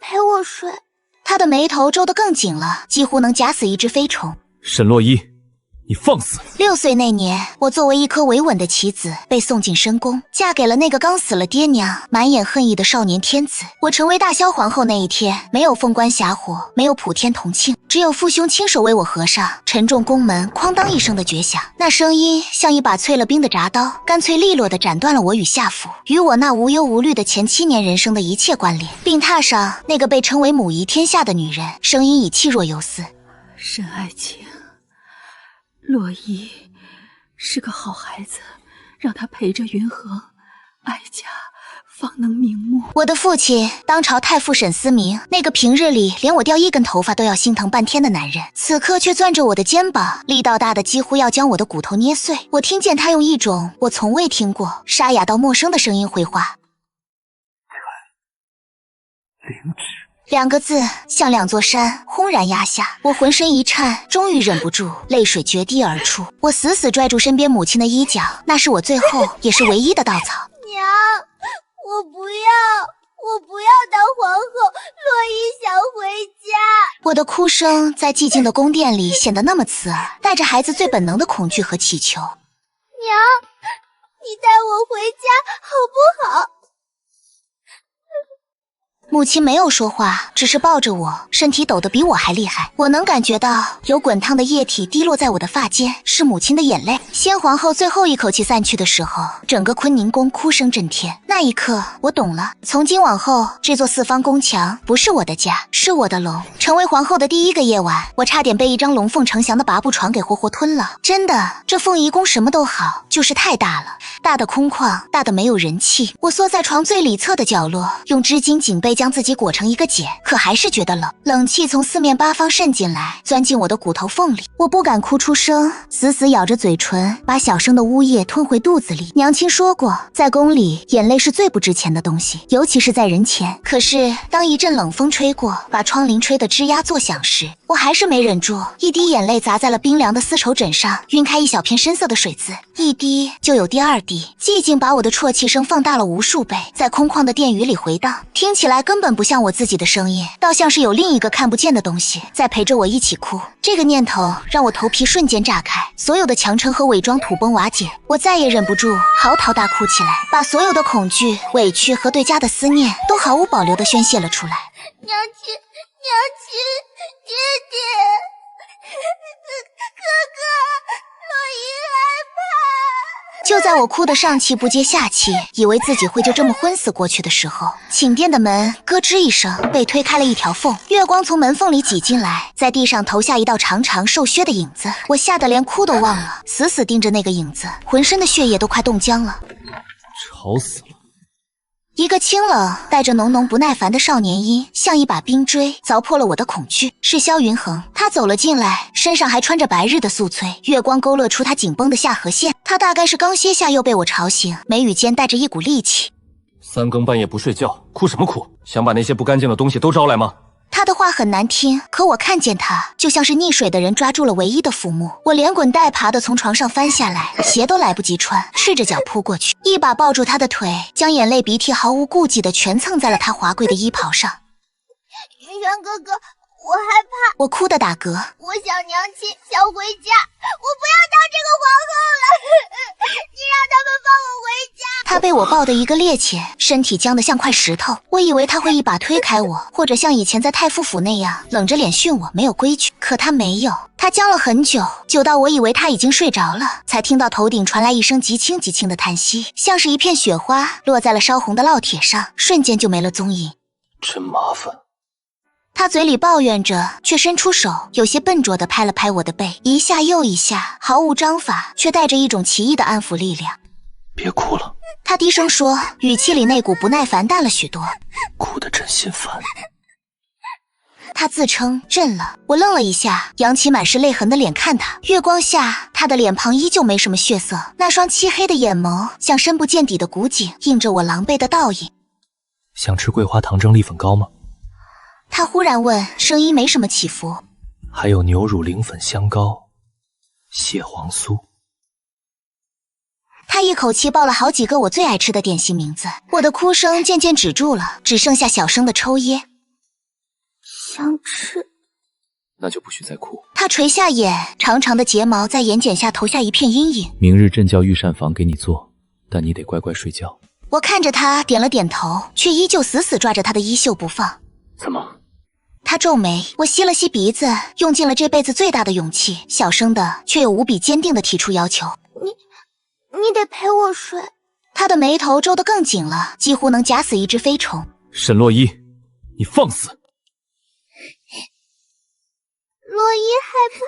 陪我睡。他的眉头皱得更紧了，几乎能夹死一只飞虫。沈洛伊，你放肆！6岁那年，我作为一颗维稳的棋子，被送进深宫，嫁给了那个刚死了爹娘、满眼恨意的少年天子。我成为大萧皇后那一天，没有凤冠霞火，没有普天同庆，只有父兄亲手为我合上。沉重宫门哐当一声的绝响，那声音像一把淬了冰的铡刀，干脆利落地斩断了我与夏府与我那无忧无虑的前7年人生的一切关联，并踏上那个被称为母仪天下的女人。声音已气若游丝。沈爱卿，洛伊是个好孩子，让他陪着云禾，哀家方能瞑目。我的父亲，当朝太傅沈思明，那个平日里连我掉一根头发都要心疼半天的男人，此刻却攥着我的肩膀，力道大的几乎要将我的骨头捏碎。我听见他用一种我从未听过、沙哑到陌生的声音回话：灵芝。2个字像2座山轰然压下，我浑身一颤，终于忍不住，泪水决堤而出。我死死拽住身边母亲的衣角，那是我最后也是唯一的稻草。娘，我不要当皇后，洛伊想回家。我的哭声在寂静的宫殿里显得那么刺耳，带着孩子最本能的恐惧和祈求。娘，你带我回家好不好？母亲没有说话，只是抱着我，身体抖得比我还厉害。我能感觉到有滚烫的液体滴落在我的发间，是母亲的眼泪。先皇后最后一口气散去的时候，整个坤宁宫哭声震天。那一刻，我懂了，从今往后，这座4方宫墙不是我的家，是我的笼。成为皇后的第1个夜晚，我差点被一张龙凤呈祥的拔步床给活活吞了。真的，这凤仪宫什么都好，就是太大了，大的空旷，大的没有人气。我缩在床最里侧的角落，用织巾紧被将自己裹成一个茧，可还是觉得冷，冷气从4面8方渗进来，钻进我的骨头缝里。我不敢哭出声，死死咬着嘴唇，把小声的呜咽吞回肚子里。娘亲说过，在宫里眼泪是最不值钱的东西，尤其是在人前。可是当一阵冷风吹过，把窗棂吹得吱呀作响时，我还是没忍住，一滴眼泪砸在了冰凉的丝绸枕上，晕开一小片深色的水渍。一滴就有第2滴，寂静把我的啜泣声放大了无数倍，在空旷的殿宇里回荡，听起来根本不像我自己的声音，倒像是有另一个看不见的东西在陪着我一起哭。这个念头让我头皮瞬间炸开，所有的强撑和伪装土崩瓦解，我再也忍不住嚎啕大哭起来，把所有的恐惧、委屈和对家的思念都毫无保留地宣泄了出来。娘亲，爹爹，哥哥，洛伊害怕。就在我哭得上气不接下气，以为自己会就这么昏死过去的时候，寝殿的门咯吱一声被推开了一条缝，月光从门缝里挤进来，在地上投下一道长长瘦削的影子。我吓得连哭都忘了，死死盯着那个影子，浑身的血液都快冻僵了。吵死了！一个清冷带着浓浓不耐烦的少年音，像一把冰锥凿破了我的恐惧。是萧云恒，他走了进来，身上还穿着白日的素翠，月光勾勒出他紧绷的下颌线。他大概是刚歇下又被我吵醒，眉宇间带着一股戾气。3更半夜不睡觉，哭什么哭？想把那些不干净的东西都招来吗？他的话很难听，可我看见他就像是溺水的人抓住了唯一的浮木。我连滚带爬的从床上翻下来，鞋都来不及穿，赤着脚扑过去，一把抱住他的腿，将眼泪鼻涕毫无顾忌的全蹭在了他华贵的衣袍上。云轩哥哥，我害怕，我哭得打嗝。我想娘亲，想回家，我不要当这个皇后了，你让他们放我回家。他被我抱得一个趔趄，身体僵得像块石头。我以为他会一把推开我，或者像以前在太傅府那样冷着脸训我没有规矩，可他没有。他僵了很久，久到我以为他已经睡着了，才听到头顶传来一声极轻极轻的叹息，像是一片雪花落在了烧红的烙铁上，瞬间就没了踪影。真麻烦。他嘴里抱怨着，却伸出手，有些笨拙地拍了拍我的背，一下又一下，毫无章法，却带着一种奇异的安抚力量。别哭了，他低声说，语气里那股不耐烦淡了许多。哭得真心烦。他自称震了，我愣了一下，扬起满是泪痕的脸看他。月光下，他的脸庞依旧没什么血色，那双漆黑的眼眸像深不见底的古井，映着我狼狈的倒影。想吃桂花糖蒸栗粉糕吗？他忽然问，声音没什么起伏。还有牛乳灵粉香糕、蟹黄酥。他一口气报了好几个我最爱吃的点心名字，我的哭声渐渐止住了，只剩下小声的抽噎。想吃。那就不许再哭。他垂下眼，长长的睫毛在眼睑下投下一片阴影。明日朕叫御膳房给你做，但你得乖乖睡觉。我看着他点了点头，却依旧死死抓着他的衣袖不放。怎么？他皱眉，我吸了吸鼻子，用尽了这辈子最大的勇气，小声的却又无比坚定的提出要求。你得陪我睡。他的眉头皱得更紧了，几乎能夹死一只飞虫。沈洛伊，你放肆！洛伊害怕。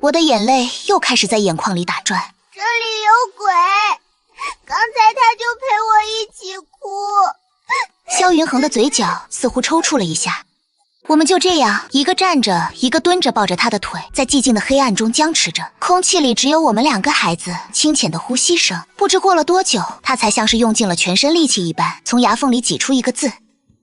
我的眼泪又开始在眼眶里打转。这里有鬼，刚才他就陪我一起哭。萧云恒的嘴角似乎抽搐了一下。我们就这样，一个站着，一个蹲着，抱着他的腿，在寂静的黑暗中僵持着。空气里只有我们两个孩子清浅的呼吸声。不知过了多久，他才像是用尽了全身力气一般，从牙缝里挤出一个字：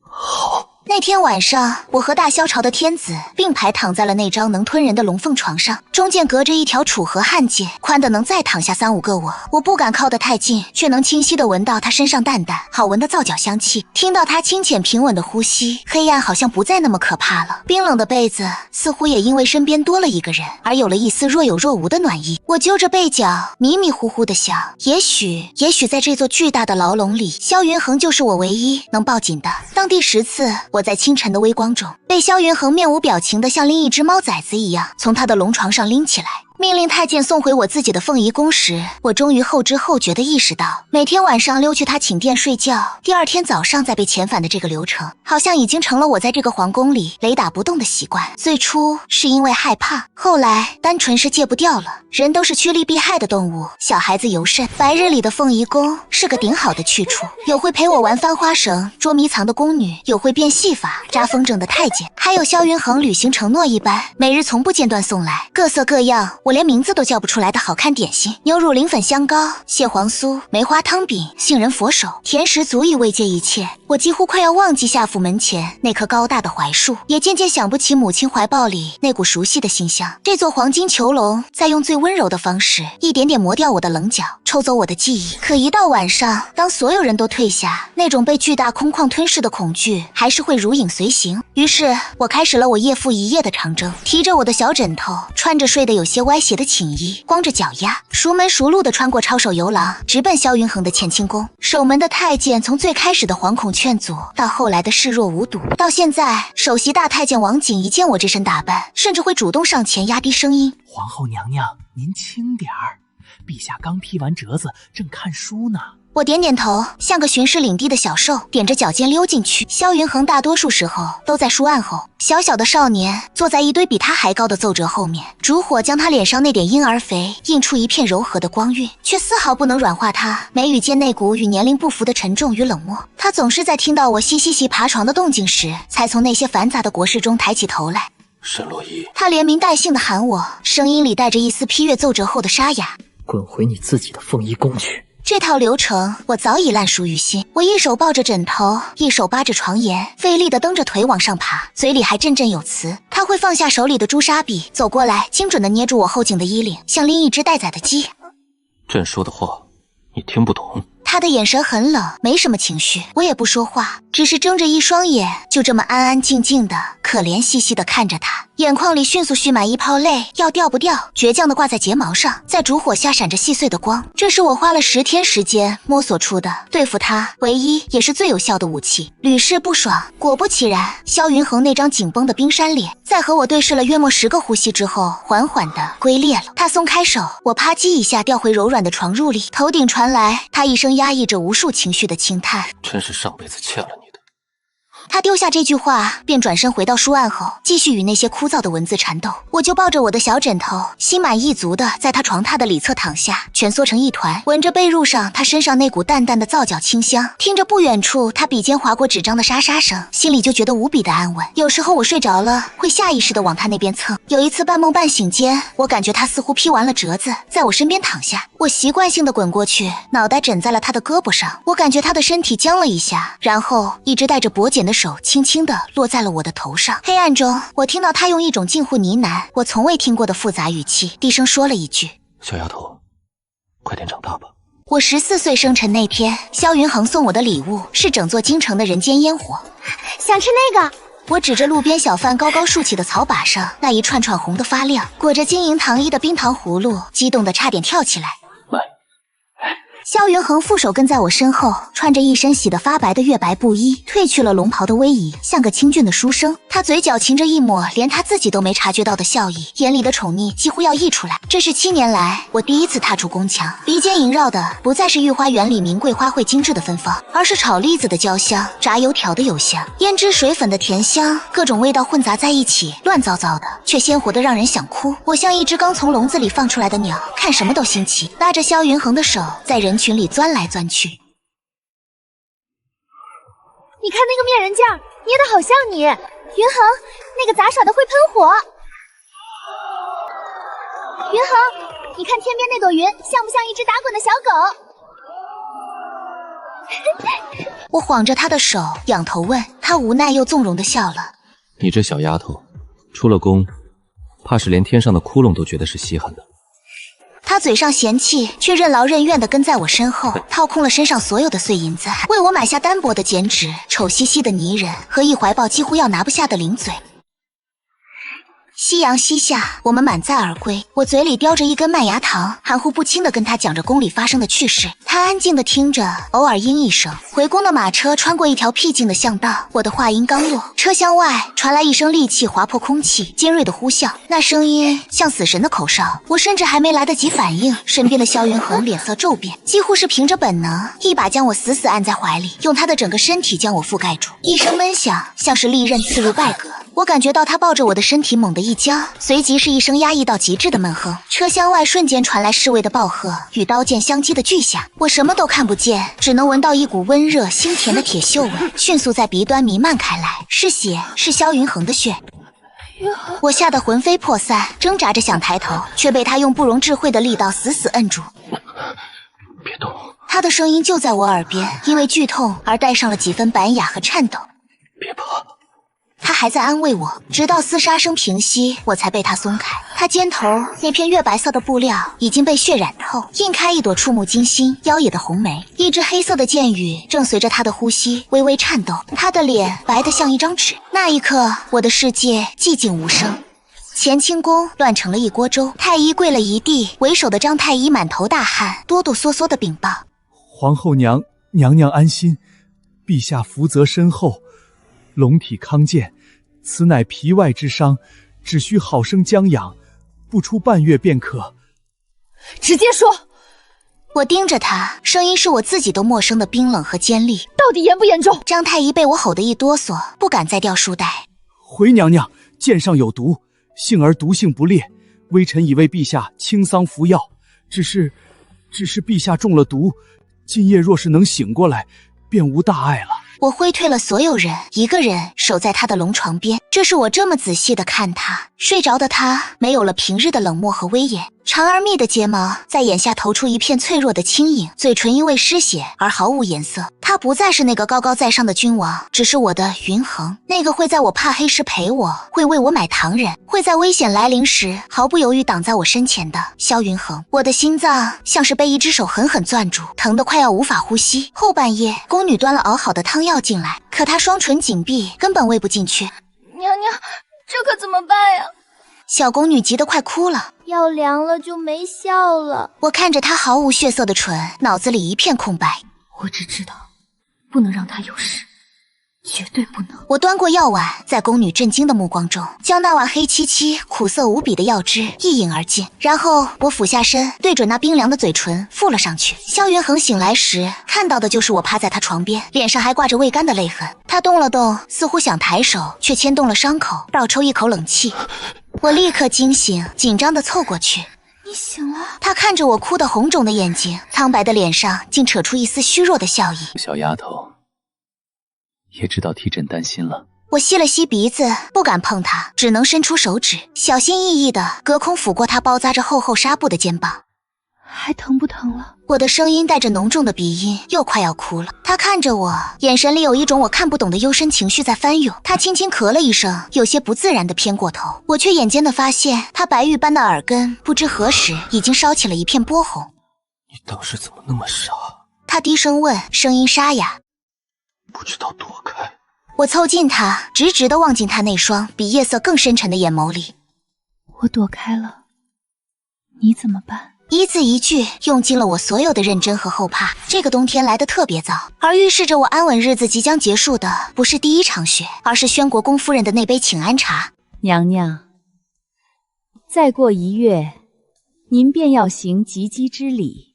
好。那天晚上，我和大萧朝的天子并排躺在了那张能吞人的龙凤床上，中间隔着一条楚河汉界，宽的能再躺下3、5个我。我不敢靠得太近，却能清晰地闻到他身上淡淡好闻的皂角香气，听到他清浅平稳的呼吸。黑暗好像不再那么可怕了，冰冷的被子似乎也因为身边多了一个人而有了一丝若有若无的暖意。我揪着被角，迷迷糊糊地想，也许在这座巨大的牢笼里，萧云恒就是我唯一能抱紧的。当第10次，我在清晨的微光中被萧云恒面无表情的像拎一只猫崽子一样从他的龙床上拎起来，命令太监送回我自己的凤仪宫时，我终于后知后觉地意识到，每天晚上溜去他寝殿睡觉，第2天早上再被遣返的这个流程，好像已经成了我在这个皇宫里雷打不动的习惯。最初是因为害怕，后来单纯是戒不掉了。人都是趋利避害的动物，小孩子尤甚。白日里的凤仪宫是个顶好的去处，有会陪我玩翻花绳、捉迷藏的宫女，有会变戏法、扎风筝的太监，还有萧云恒履行承诺一般，每日从不间断送来各色各样我连名字都叫不出来的好看点心，牛乳磷粉香糕、蟹黄酥、梅花汤饼、杏仁佛手，甜食足以慰藉一切。我几乎快要忘记夏府门前那棵高大的槐树，也渐渐想不起母亲怀抱里那股熟悉的馨香。这座黄金囚笼在用最温柔的方式一点点磨掉我的棱角，抽走我的记忆。可一到晚上，当所有人都退下，那种被巨大空旷吞噬的恐惧还是会如影随形。于是我开始了我夜复一夜的长征，提着我的小枕头，穿着睡得有些歪斜的寝衣，光着脚丫，熟门熟路地穿过抄手游廊，直奔萧云恒的乾清宫。守门的太监从最开始的惶恐劝阻，到后来的视若无睹，到现在首席大太监王景一见我这身打扮，甚至会主动上前压低声音：皇后娘娘，您轻点儿，陛下刚批完折子，正看书呢。我点点头，像个巡视领地的小兽，踮着脚尖溜进去。萧云恒大多数时候都在书案后，小小的少年坐在一堆比他还高的奏折后面，烛火将他脸上那点婴儿肥映出一片柔和的光晕，却丝毫不能软化他眉宇间那股与年龄不符的沉重与冷漠。他总是在听到我嘻嘻嘻爬床的动静时，才从那些繁杂的国事中抬起头来。沈洛伊，他连名带姓地喊我，声音里带着一丝批阅奏折后的沙哑：滚回你自己的凤仪宫去。这套流程我早已烂熟于心，我一手抱着枕头，一手扒着床沿，费力地蹬着腿往上爬，嘴里还振振有词。他会放下手里的朱砂笔，走过来，精准地捏住我后颈的衣领，像拎一只待宰的鸡。朕说的话你听不懂。他的眼神很冷，没什么情绪，我也不说话，只是睁着一双眼，就这么安安静静的可怜兮兮的看着他，眼眶里迅速蓄满一泡泪，要掉不掉，倔强的挂在睫毛上，在烛火下闪着细碎的光。这是我花了10天时间摸索出的对付他唯一也是最有效的武器。屡试不爽，果不其然，萧云恒那张紧绷的冰山脸在和我对视了约莫10个呼吸之后，缓缓的龟裂了。他松开手，我啪叽一下掉回柔软的床褥里，头顶传来他一声压抑着无数情绪的轻叹：真是上辈子欠了你的。他丢下这句话，便转身回到书案后，继续与那些枯燥的文字缠斗。我就抱着我的小枕头，心满意足的在他床榻的里侧躺下，蜷缩成一团，闻着被褥上他身上那股淡淡的皂角清香，听着不远处他笔尖划过纸张的沙沙声，心里就觉得无比的安稳。有时候我睡着了，会下意识的往他那边蹭。有一次半梦半醒间，我感觉他似乎批完了折子，在我身边躺下，我习惯性的滚过去，脑袋枕在了他的胳膊上。我感觉他的身体僵了一下，然后一只带着薄茧的手轻轻地落在了我的头上。黑暗中，我听到他用一种近乎呢喃我从未听过的复杂语气，低声说了一句：小丫头，快点长大吧。我14岁生辰那天，萧云恒送我的礼物是整座京城的人间烟火。想吃那个。我指着路边小贩高高竖起的草把上那一串串红的发亮、裹着晶莹糖衣的冰糖葫芦，激动得差点跳起来。萧云恒负手跟在我身后，穿着一身洗得发白的月白布衣，褪去了龙袍的威仪，像个清俊的书生。他嘴角噙着一抹连他自己都没察觉到的笑意，眼里的宠溺几乎要溢出来。这是7年来我第一次踏出宫墙，鼻尖萦绕的不再是御花园里名贵花卉精致的芬芳，而是炒栗子的焦香，炸油条的油香，胭脂水粉的甜香，各种味道混杂在一起，乱糟糟的，却鲜活的让人想哭。我像一只刚从笼子里放出来的鸟，看什么都新奇，拉着萧云恒的手在人群里钻来钻去。你看那个面人架，捏得好像你。云恒，那个杂耍的会喷火。云恒，你看天边那朵云，像不像一只打滚的小狗？我晃着他的手，仰头问他，无奈又纵容地笑了。你这小丫头，出了宫，怕是连天上的窟窿都觉得是稀罕的。他嘴上嫌弃，却任劳任怨地跟在我身后，掏空了身上所有的碎银子，为我买下单薄的剪纸、丑兮兮的泥人和一怀抱几乎要拿不下的零嘴。夕阳西下，我们满载而归。我嘴里叼着一根麦芽糖，含糊不清地跟他讲着宫里发生的趣事。他安静地听着，偶尔应一声。回宫的马车穿过一条僻静的巷道，我的话音刚落，车厢外传来一声利器划破空气、尖锐的呼啸，那声音像死神的口哨。我甚至还没来得及反应，身边的萧云恒脸色骤变，几乎是凭着本能，一把将我死死按在怀里，用他的整个身体将我覆盖住。一声闷响，像是利刃刺入拜阁。我感觉到他抱着我的身体猛地一僵，随即是一声压抑到极致的闷哼。车厢外瞬间传来侍卫的暴喝与刀剑相击的巨响，我什么都看不见，只能闻到一股温热腥甜的铁锈味，迅速在鼻端弥漫开来。是血，是萧云恒的血。我吓得魂飞魄散，挣扎着想抬头，却被他用不容置喙的力道死死摁住。别动！他的声音就在我耳边，因为剧痛而带上了几分板哑和颤抖。别怕。他还在安慰我，直到厮杀声平息，我才被他松开。他肩头那片月白色的布料已经被血染透，映开一朵触目惊心、妖冶的红梅。一只黑色的剑羽正随着他的呼吸微微颤抖，他的脸白得像一张纸。那一刻，我的世界寂静无声。乾清宫乱成了一锅粥，太医跪了一地，为首的张太医满头大汗，哆哆嗦嗦地禀报：皇后娘娘安心，陛下福泽深厚，龙体康健，此乃皮外之伤，只需好生将养，不出半月便可。直接说！我盯着他，声音是我自己都陌生的冰冷和尖利。到底严不严重？张太医被我吼得一哆嗦，不敢再掉书袋。回娘娘，剑上有毒，幸而毒性不烈，微臣已为陛下清桑服药，只是陛下中了毒，今夜若是能醒过来，便无大碍了。我挥退了所有人，一个人守在他的龙床边。这是我这么仔细地看他，睡着的他没有了平日的冷漠和威严，长而密的睫毛在眼下投出一片脆弱的轻盈，嘴唇因为失血而毫无颜色。他不再是那个高高在上的君王，只是我的云恒，那个会在我怕黑时陪我，会为我买糖人，会在危险来临时毫不犹豫挡在我身前的萧云恒。我的心脏像是被一只手狠狠攥住，疼得快要无法呼吸。后半夜，宫女端了熬好的汤药进来，可她双唇紧闭，根本喂不进去。娘娘，这可怎么办呀？小宫女急得快哭了，药凉了就没效了。我看着她毫无血色的唇，脑子里一片空白。我只知道，不能让她有事，绝对不能。我端过药碗，在宫女震惊的目光中，将那碗黑漆漆、苦涩无比的药汁一饮而尽。然后我俯下身，对准那冰凉的嘴唇附了上去。萧云恒醒来时，看到的就是我趴在他床边，脸上还挂着未干的泪痕。他动了动，似乎想抬手，却牵动了伤口，倒抽一口冷气。我立刻惊醒，紧张地凑过去。你醒了？他看着我哭得红肿的眼睛，苍白的脸上竟扯出一丝虚弱的笑意。小丫头，也知道替朕担心了。我吸了吸鼻子，不敢碰他，只能伸出手指，小心翼翼地隔空抚过他包扎着厚厚纱布的肩膀。还疼不疼了？我的声音带着浓重的鼻音，又快要哭了。他看着我，眼神里有一种我看不懂的幽深情绪在翻涌。他轻轻咳了一声，有些不自然地偏过头，我却眼尖地发现他白玉般的耳根不知何时已经烧起了一片波红。你当时怎么那么傻？他低声问，声音沙哑。不知道躲开。我凑近他，直直地望进他那双比夜色更深沉的眼眸里。我躲开了，你怎么办？一字一句用尽了我所有的认真和后怕。这个冬天来得特别早，而预示着我安稳日子即将结束的不是第一场雪，而是宣国公夫人的那杯请安茶。娘娘，再过1月，您便要行及笄之礼，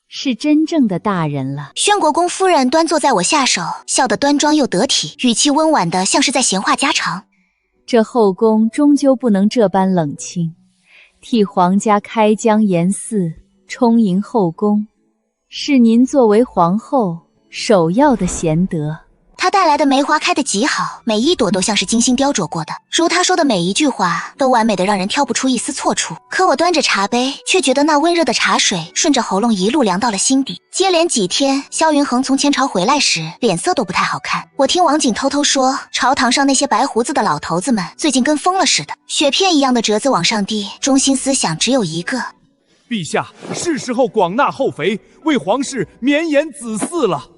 是真正的大人了。宣国公夫人端坐在我下手，笑得端庄又得体，语气温婉的像是在闲话家常。这后宫终究不能这般冷清，替皇家开疆严祀，充盈后宫，是您作为皇后首要的贤德。她带来的梅花开得极好，每一朵都像是精心雕琢过的，如她说的每一句话都完美的让人挑不出一丝错处。可我端着茶杯，却觉得那温热的茶水顺着喉咙一路凉到了心底。接连几天，萧云恒从前朝回来时，脸色都不太好看。我听王景偷偷说，朝堂上那些白胡子的老头子们最近跟疯了似的，雪片一样的折子往上递，中心思想只有一个：陛下，是时候广纳后妃，为皇室绵延子嗣了。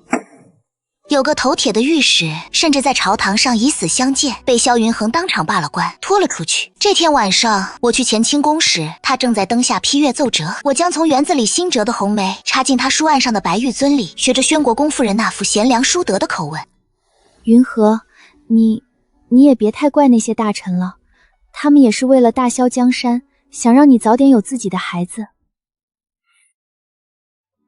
有个头铁的御史，甚至在朝堂上以死相见，被萧云恒当场罢了官，拖了出去。这天晚上，我去乾清宫时，他正在灯下批阅奏折。我将从园子里新折的红梅插进他书案上的白玉樽里，学着宣国公夫人那副贤良淑德的口吻：“云禾，你也别太怪那些大臣了，他们也是为了大萧江山，想让你早点有自己的孩子。”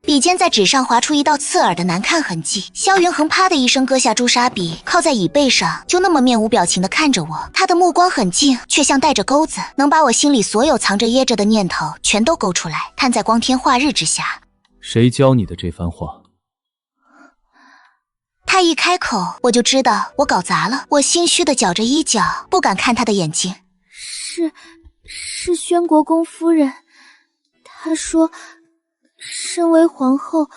笔尖在纸上划出一道刺耳的难看痕迹，萧云恒啪的一声割下朱砂笔，靠在椅背上，就那么面无表情地看着我。他的目光很静，却像带着钩子，能把我心里所有藏着掖着的念头全都勾出来，摊在光天化日之下。谁教你的这番话？他一开口，我就知道我搞砸了。我心虚地绞着衣角，不敢看他的眼睛。是宣国公夫人，她说身为皇后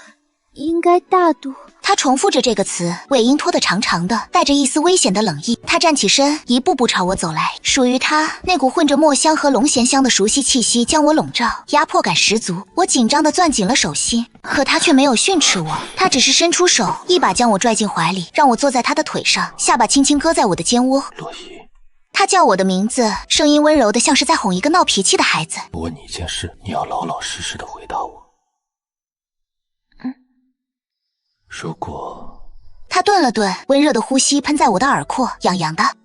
应该大度。他重复着这个词，尾音拖得长长的，带着一丝危险的冷意。他站起身，一步步朝我走来，属于他那股混着墨香和龙涎香的熟悉气息将我笼罩，压迫感十足。我紧张地攥紧了手心，可他却没有训斥我，他只是伸出手，一把将我拽进怀里，让我坐在他的腿上，下巴轻轻搁在我的肩窝。洛伊，他叫我的名字，声音温柔的像是在哄一个闹脾气的孩子。我问你一件事，你要老老实实的回答我。如果……他顿了顿，温热的呼吸喷在我的耳廓，痒痒的。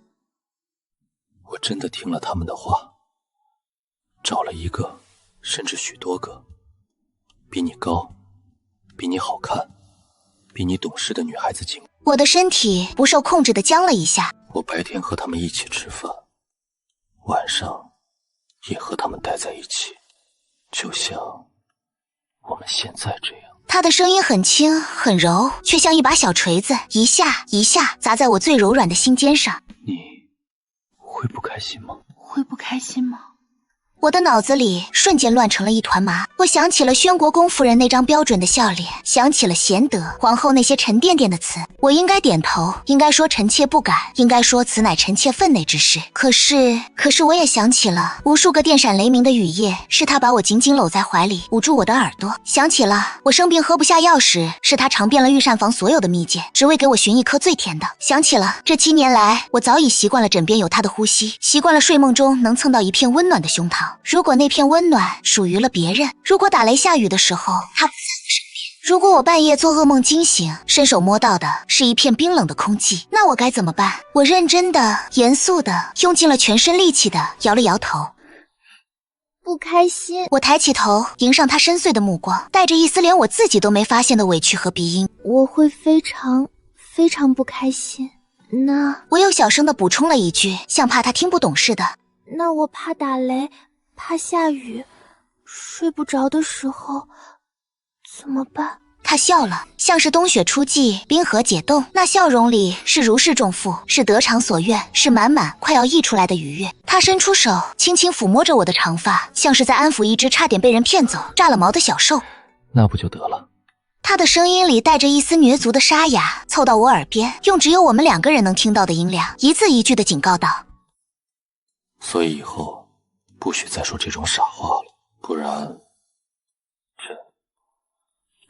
我真的听了他们的话，找了一个，甚至许多个，比你高，比你好看，比你懂事的女孩子进。我的身体不受控制的僵了一下。我白天和他们一起吃饭，晚上也和他们待在一起，就像我们现在这样。他的声音很轻很柔，却像一把小锤子，一下一下砸在我最柔软的心尖上。你会不开心吗？会不开心吗？我的脑子里瞬间乱成了一团麻。我想起了宣国公夫人那张标准的笑脸，想起了贤德皇后那些沉甸甸的词。我应该点头，应该说臣妾不敢，应该说此乃臣妾分内之事。可是我也想起了无数个电闪雷鸣的雨夜，是他把我紧紧搂在怀里，捂住我的耳朵。想起了我生病喝不下药时，是他尝遍了御膳房所有的秘诀，只为给我寻一颗最甜的。想起了这7年来，我早已习惯了枕边有他的呼吸，习惯了睡梦中能蹭到一片温暖的胸膛。如果那片温暖属于了别人，如果打雷下雨的时候他不在我身边，如果我半夜做噩梦惊醒，伸手摸到的是一片冰冷的空气，那我该怎么办？我认真的、严肃的、用尽了全身力气的摇了摇头。不开心。我抬起头，迎上他深邃的目光，带着一丝连我自己都没发现的委屈和鼻音。我会非常非常不开心。我又小声的补充了一句，像怕他听不懂似的。那我怕打雷，怕下雨，睡不着的时候怎么办？他笑了，像是冬雪初霁，冰河解冻，那笑容里是如释重负，是得偿所愿，是满满快要溢出来的愉悦。他伸出手，轻轻抚摸着我的长发，像是在安抚一只差点被人骗走、炸了毛的小兽。那不就得了？他的声音里带着一丝女族的沙哑，凑到我耳边，用只有我们2个人能听到的音量，一字一句的警告道：所以以后不许再说这种傻话了，不然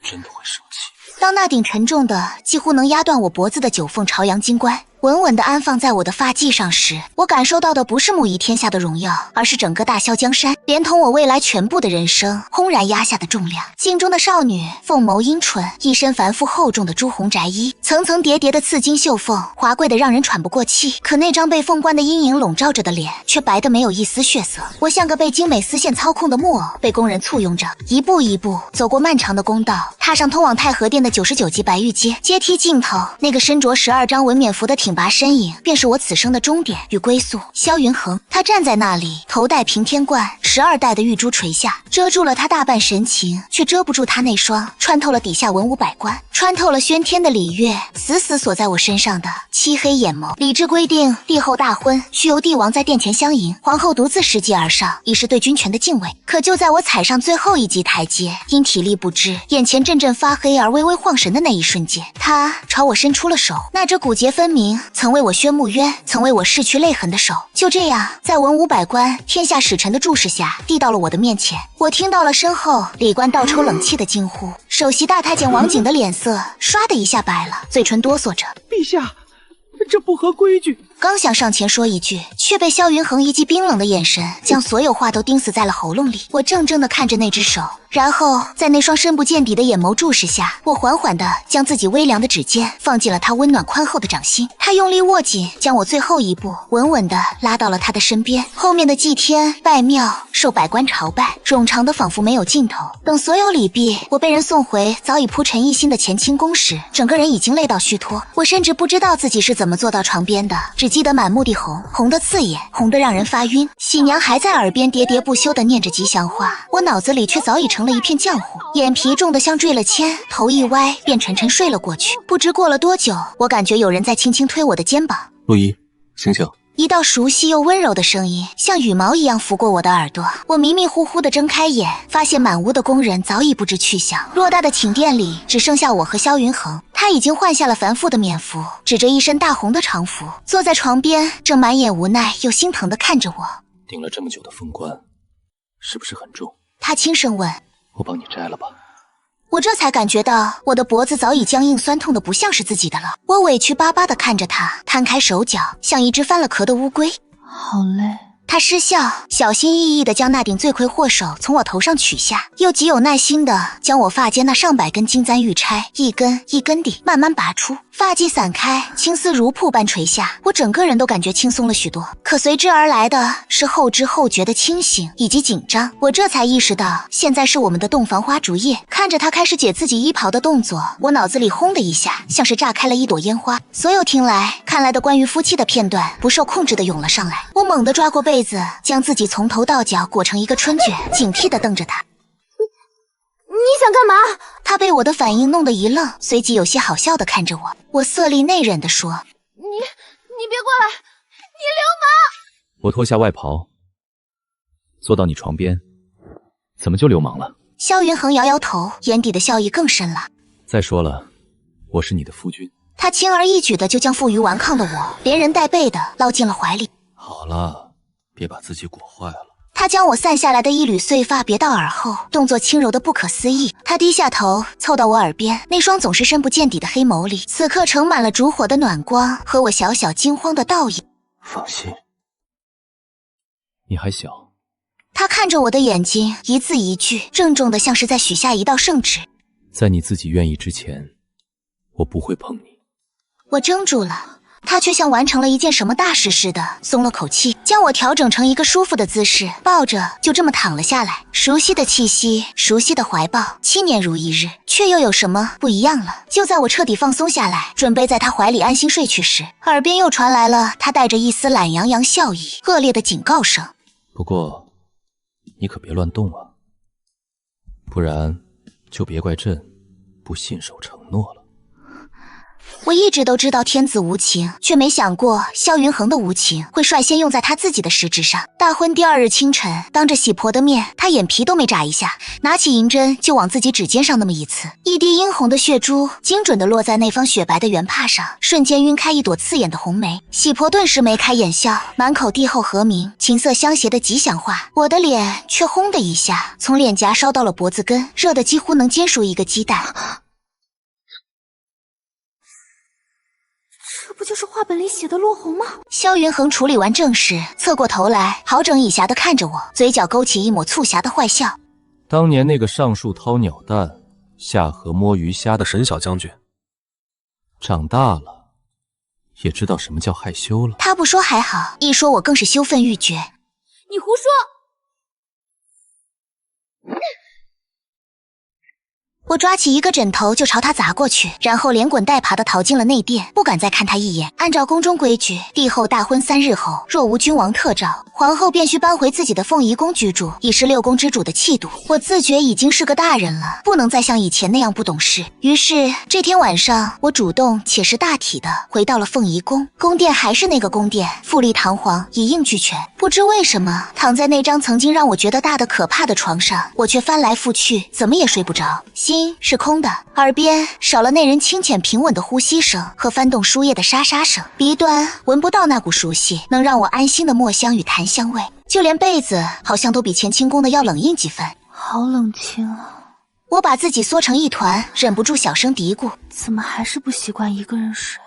真的会生气。当那顶沉重的几乎能压断我脖子的9凤朝阳金冠稳稳地安放在我的发髻上时，我感受到的不是母仪天下的荣耀，而是整个大萧江山，连同我未来全部的人生轰然压下的重量。镜中的少女，凤眸阴唇，一身繁复厚重的朱红宅衣，层层叠叠的刺金绣凤，华贵的让人喘不过气。可那张被凤冠的阴影笼罩着的脸，却白得没有一丝血色。我像个被精美丝线操控的木偶，被工人簇拥着，一步一步走过漫长的公道，踏上通往太和殿的99级白玉阶。阶梯尽头，那个身着12张文冕服的挺拔身影，便是我此生的终点与归宿。萧云恒，他站在那里，头戴平天冠，12代的玉珠垂下，遮住了他大半神情，却遮不住他那双穿透了底下文武百官，穿透了喧天的礼乐，死死锁在我身上的漆黑眼眸。礼制规定，帝后大婚需由帝王在殿前相迎，皇后独自拾级而上，以示对君权的敬畏。可就在我踩上最后一级台阶，因体力不支，眼前阵阵发黑而微微晃神的那一瞬间，他朝我伸出了手，那只骨节分明，曾为我宣穆冤，曾为我拭去泪痕的手，就这样在文武百官、天下使臣的注视下递到了我的面前。我听到了身后礼官倒抽冷气的惊呼，首席大太监王景的脸色唰的一下白了，嘴唇哆嗦着：“陛下，这不合规矩。”刚想上前说一句，却被萧云恒一记冰冷的眼神将所有话都钉死在了喉咙里。我怔怔地看着那只手，然后在那双深不见底的眼眸注视下，我缓缓地将自己微凉的指尖放进了他温暖宽厚的掌心。他用力握紧，将我最后一步稳稳地拉到了他的身边。后面的祭天拜庙受百官朝拜，冗长的仿佛没有尽头。等所有礼毕，我被人送回早已铺陈一新的乾清宫时，整个人已经累到虚脱。我甚至不知道自己是怎么坐到床边的，只记得满目的红，红的刺眼，红的让人发晕。喜娘还在耳边喋喋不休地念着吉祥话，我脑子里却早已成了一片浆糊，眼皮重得像坠了铅，头一歪便沉沉睡了过去。不知过了多久，我感觉有人在轻轻推我的肩膀。陆一，醒醒！一道熟悉又温柔的声音像羽毛一样拂过我的耳朵，我迷迷糊糊地睁开眼，发现满屋的工人早已不知去向。偌大的寝殿里只剩下我和萧云恒，他已经换下了繁复的冕服，指着一身大红的长服，坐在床边，正满眼无奈又心疼地看着我。顶了这么久的凤冠，是不是很重？他轻声问。我帮你摘了吧。我这才感觉到我的脖子早已僵硬酸痛的不像是自己的了。我委屈巴巴地看着他，摊开手脚，像一只翻了壳的乌龟。好累。他失笑，小心翼翼地将那顶罪魁祸首从我头上取下，又极有耐心地将我发间那上百根金簪玉钗一根一根地慢慢拔出，发髻散开，青丝如瀑般垂下，我整个人都感觉轻松了许多。可随之而来的是后知后觉的清醒以及紧张，我这才意识到现在是我们的洞房花烛夜。看着他开始解自己衣袍的动作，我脑子里轰的一下，像是炸开了一朵烟花，所有听来看来的关于夫妻的片段不受控制地涌了上来。我猛地抓过被子，将自己从头到脚裹成一个春卷，警惕地瞪着他。你想干嘛？他被我的反应弄得一愣，随即有些好笑地看着我。我色厉内荏地说：“你别过来，你流氓！”我脱下外袍，坐到你床边，怎么就流氓了？萧云恒摇摇头，眼底的笑意更深了。再说了，我是你的夫君。他轻而易举的就将负隅顽抗的我连人带背的捞进了怀里。好了，别把自己裹坏了。他将我散下来的一缕碎发别到耳后，动作轻柔的不可思议。他低下头，凑到我耳边，那双总是深不见底的黑眸里，此刻盛满了烛火的暖光和我小小惊慌的倒影。放心，你还小。他看着我的眼睛，一字一句，郑重的像是在许下一道圣旨。在你自己愿意之前，我不会碰你。我怔住了。他却像完成了一件什么大事似的，松了口气，将我调整成一个舒服的姿势，抱着就这么躺了下来。熟悉的气息，熟悉的怀抱，7年如一日，却又有什么不一样了？就在我彻底放松下来，准备在他怀里安心睡去时，耳边又传来了他带着一丝懒洋洋笑意、恶劣的警告声。不过，你可别乱动啊，不然就别怪朕不信守承诺了。我一直都知道天子无情，却没想过萧云恒的无情会率先用在他自己的实质上。大婚第2日清晨，当着喜婆的面，他眼皮都没眨一下，拿起银针就往自己指尖上那么一刺，一滴殷红的血珠精准地落在那方雪白的圆帕上，瞬间晕开一朵刺眼的红梅。喜婆顿时眉开眼笑，满口帝后和鸣，琴瑟相携的吉祥话。我的脸却轰的一下，从脸颊烧到了脖子根，热得几乎能煎熟一个鸡蛋。不就是画本里写的落红吗？萧云恒处理完正事，侧过头来，好整以暇地看着我，嘴角勾起一抹促狭的坏笑。当年那个上树掏鸟蛋，下河摸鱼虾的沈小将军，长大了，也知道什么叫害羞了。他不说还好，一说我更是羞愤欲绝。你胡说！我抓起一个枕头就朝他砸过去，然后连滚带爬地逃进了内殿，不敢再看他一眼。按照宫中规矩，帝后大婚3日后，若无君王特诏，皇后便需搬回自己的凤仪宫居住，以示6宫之主的气度。我自觉已经是个大人了，不能再像以前那样不懂事。于是这天晚上，我主动且是大体的回到了凤仪宫。宫殿还是那个宫殿，富丽堂皇，一应俱全。不知为什么，躺在那张曾经让我觉得大得可怕的床上，我却翻来覆去，怎么也睡不着。心是空的，耳边少了那人清浅平稳的呼吸声和翻动书页的沙沙声，鼻端闻不到那股熟悉能让我安心的墨香与檀香味，就连被子好像都比乾清宫的要冷硬几分。好冷清啊！我把自己缩成一团，忍不住小声嘀咕：怎么还是不习惯一个人睡？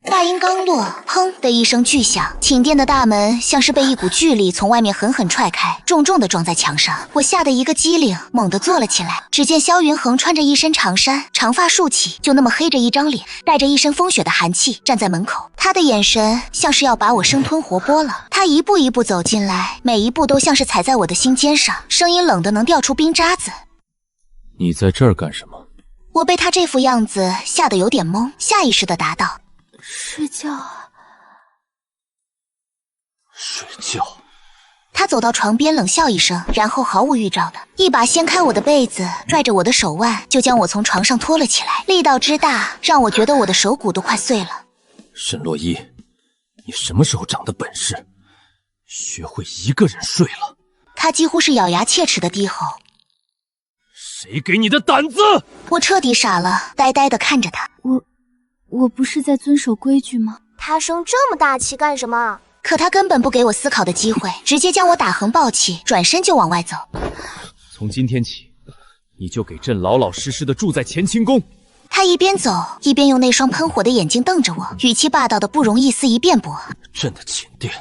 话音刚落，砰的一声巨响，寝殿的大门像是被一股巨力从外面狠狠踹开，重重地撞在墙上。我吓得一个机灵，猛地坐了起来。只见萧云恒穿着一身长衫，长发竖起，就那么黑着一张脸，带着一身风雪的寒气站在门口。他的眼神像是要把我生吞活剥了。他一步一步走进来，每一步都像是踩在我的心尖上，声音冷得能掉出冰渣子。你在这儿干什么？我被他这副样子吓得有点懵，下意识地答道：睡觉啊。睡觉。他走到床边冷笑一声，然后毫无预兆的一把掀开我的被子，拽着我的手腕就将我从床上拖了起来，力道之大让我觉得我的手骨都快碎了。沈洛伊，你什么时候长的本事，学会一个人睡了？他几乎是咬牙切齿的低吼。谁给你的胆子？我彻底傻了，呆呆地看着他。我不是在遵守规矩吗？他生这么大气干什么？可他根本不给我思考的机会，直接将我打横抱起，转身就往外走。从今天起，你就给朕老老实实的住在乾清宫。他一边走一边用那双喷火的眼睛瞪着我，语气霸道的不容一丝一辩驳。朕的寝殿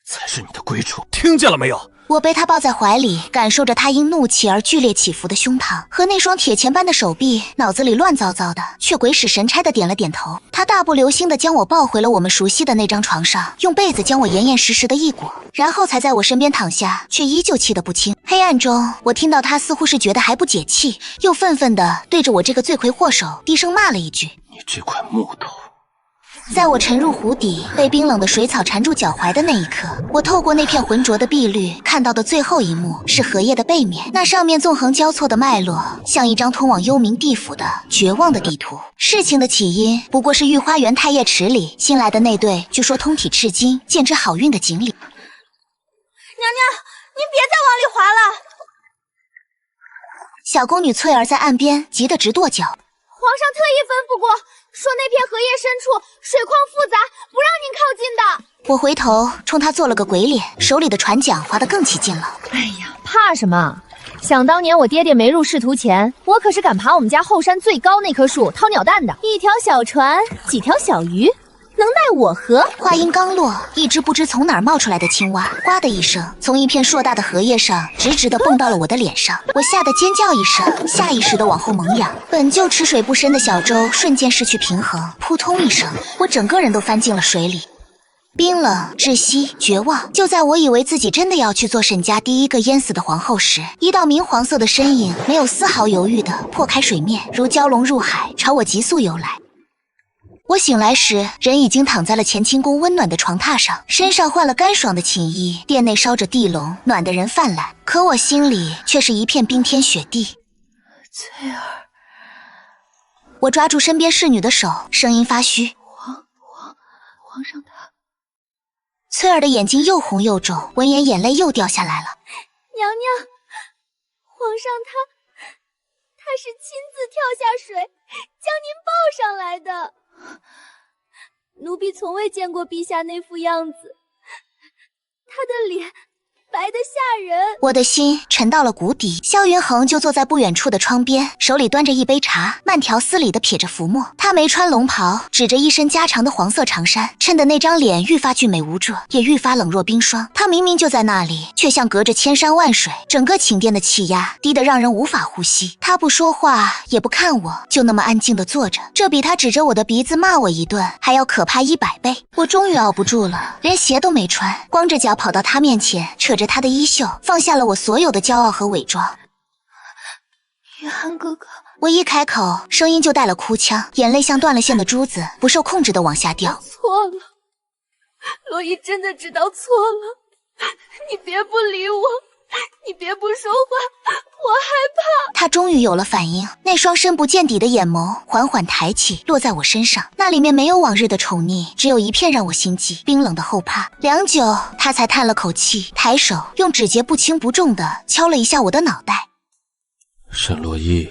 才是你的归处，听见了没有？我被他抱在怀里，感受着他因怒气而剧烈起伏的胸膛和那双铁钳般的手臂，脑子里乱糟糟的，却鬼使神差的点了点头。他大步流星的将我抱回了我们熟悉的那张床上，用被子将我严严实实的一裹，然后才在我身边躺下，却依旧气得不轻。黑暗中，我听到他似乎是觉得还不解气，又愤愤的对着我这个罪魁祸首低声骂了一句：你这块木头。在我沉入湖底，被冰冷的水草缠住脚踝的那一刻，我透过那片浑浊的碧绿看到的最后一幕是荷叶的背面，那上面纵横交错的脉络，像一张通往幽冥地府的绝望的地图。事情的起因不过是御花园太液池里新来的那对据说通体赤金、见之好运的锦鲤。娘娘，您别再往里滑了！小宫女翠儿在岸边急得直跺脚。皇上特意吩咐过，说那片荷叶深处水况复杂，不让您靠近的。我回头冲他做了个鬼脸，手里的船桨划得更起劲了。哎呀，怕什么？想当年我爹爹没入仕途前，我可是敢爬我们家后山最高那棵树掏鸟蛋的。一条小船，几条小鱼，能奈我何？话音刚落，一只不知从哪儿冒出来的青蛙，呱的一声，从一片硕大的荷叶上直直地蹦到了我的脸上。我吓得尖叫一声，下意识地往后猛仰，本就吃水不深的小舟瞬间失去平衡，扑通一声，我整个人都翻进了水里。冰冷、窒息、绝望。就在我以为自己真的要去做沈家第一个淹死的皇后时，一道明黄色的身影没有丝毫犹豫地破开水面，如蛟龙入海，朝我急速游来。我醒来时，人已经躺在了乾清宫温暖的床榻上，身上换了干爽的寝衣，殿内烧着地笼，暖得人泛滥。可我心里却是一片冰天雪地。翠儿，我抓住身边侍女的手，声音发虚：皇上他……翠儿的眼睛又红又肿，闻言眼泪又掉下来了。娘娘，皇上他是亲自跳下水将您抱上来的。奴婢从未见过陛下那副样子，他的脸白得吓人。我的心沉到了谷底。萧云恒就坐在不远处的窗边，手里端着一杯茶，慢条斯理地撇着浮沫。他没穿龙袍，指着一身加长的黄色长衫，衬得那张脸愈发俊美无遮，也愈发冷若冰霜。他明明就在那里，却像隔着千山万水，整个寝殿的气压低得让人无法呼吸。他不说话，也不看我，就那么安静地坐着，这比他指着我的鼻子骂我一顿还要可怕100倍。我终于熬不住了，连鞋都没穿，光着脚跑到他面前，扯着他的衣袖，放下了我所有的骄傲和伪装。雨涵哥哥，我一开口，声音就带了哭腔，眼泪像断了线的珠子，不受控制地往下掉。错了，洛伊真的知道错了，你别不理我，你别不说话，我害怕。他终于有了反应，那双深不见底的眼眸缓缓抬起，落在我身上，那里面没有往日的宠溺，只有一片让我心悸冰冷的后怕。良久，他才叹了口气，抬手用指节不轻不重地敲了一下我的脑袋。沈洛伊，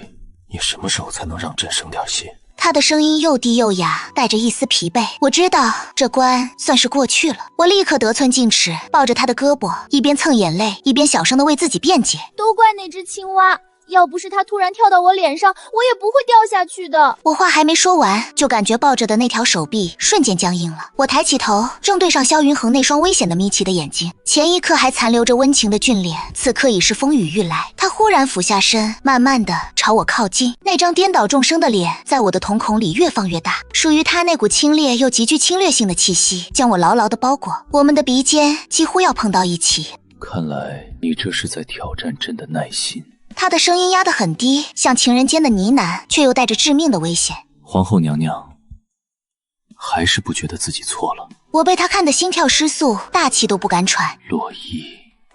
你什么时候才能让朕省点心？他的声音又低又哑，带着一丝疲惫。我知道这关算是过去了。我立刻得寸进尺，抱着他的胳膊，一边蹭眼泪，一边小声地为自己辩解。都怪那只青蛙，要不是它突然跳到我脸上，我也不会掉下去的。我话还没说完，就感觉抱着的那条手臂瞬间僵硬了。我抬起头，正对上萧云恒那双危险的眯起的眼睛，前一刻还残留着温情的俊脸，此刻已是风雨欲来。他忽然俯下身，慢慢地朝我靠近，那张颠倒众生的脸在我的瞳孔里越放越大，属于他那股清冽又极具侵略性的气息将我牢牢地包裹，我们的鼻尖几乎要碰到一起。看来你这是在挑战朕的耐心。他的声音压得很低，像情人间的呢喃，却又带着致命的危险。皇后娘娘还是不觉得自己错了？我被他看得心跳失速，大气都不敢喘。洛伊，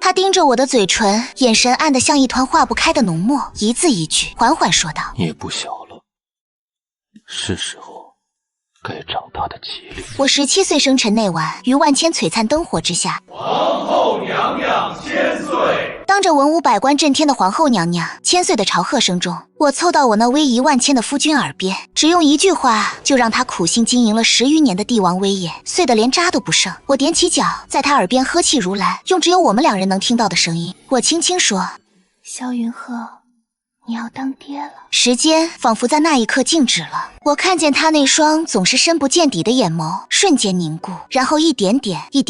他盯着我的嘴唇，眼神暗得像一团化不开的浓墨，一字一句缓缓说道：你也不小了，是时候该长大的吉利。我17岁生辰那晚，于万千璀璨灯火之下，皇后娘娘千岁。当着文武百官震天的皇后娘娘千岁的朝贺声中，我凑到我那威仪万千的夫君耳边，只用一句话就让他苦心经营了10余年的帝王威严碎得连渣都不剩。我踮起脚，在他耳边呵气如兰，用只有我们2人能听到的声音，我轻轻说：萧云鹤，你要当爹了。时间仿佛在那一刻静止了，我看见他那双总是深不见底的眼眸瞬间凝固，然后一点点地